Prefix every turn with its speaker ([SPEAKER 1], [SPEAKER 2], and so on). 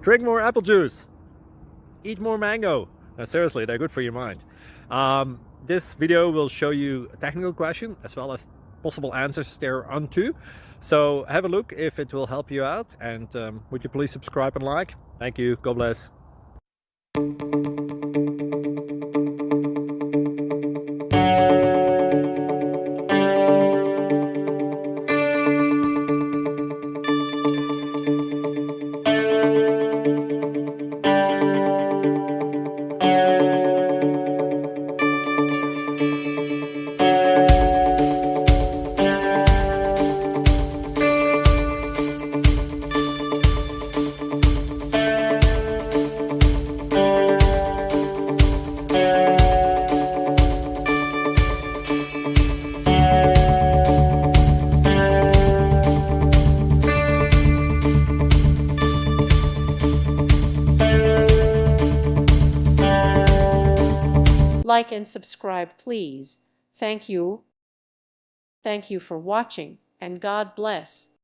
[SPEAKER 1] Drink more apple juice. Eat more mango. No, seriously, they're good for your mind. This video will show you a technical question as well as possible answers thereunto. So have a look if it will help you out, and would you please subscribe and like? Thank you. God bless.
[SPEAKER 2] Like and subscribe, please. Thank you. Thank you for watching, and God bless.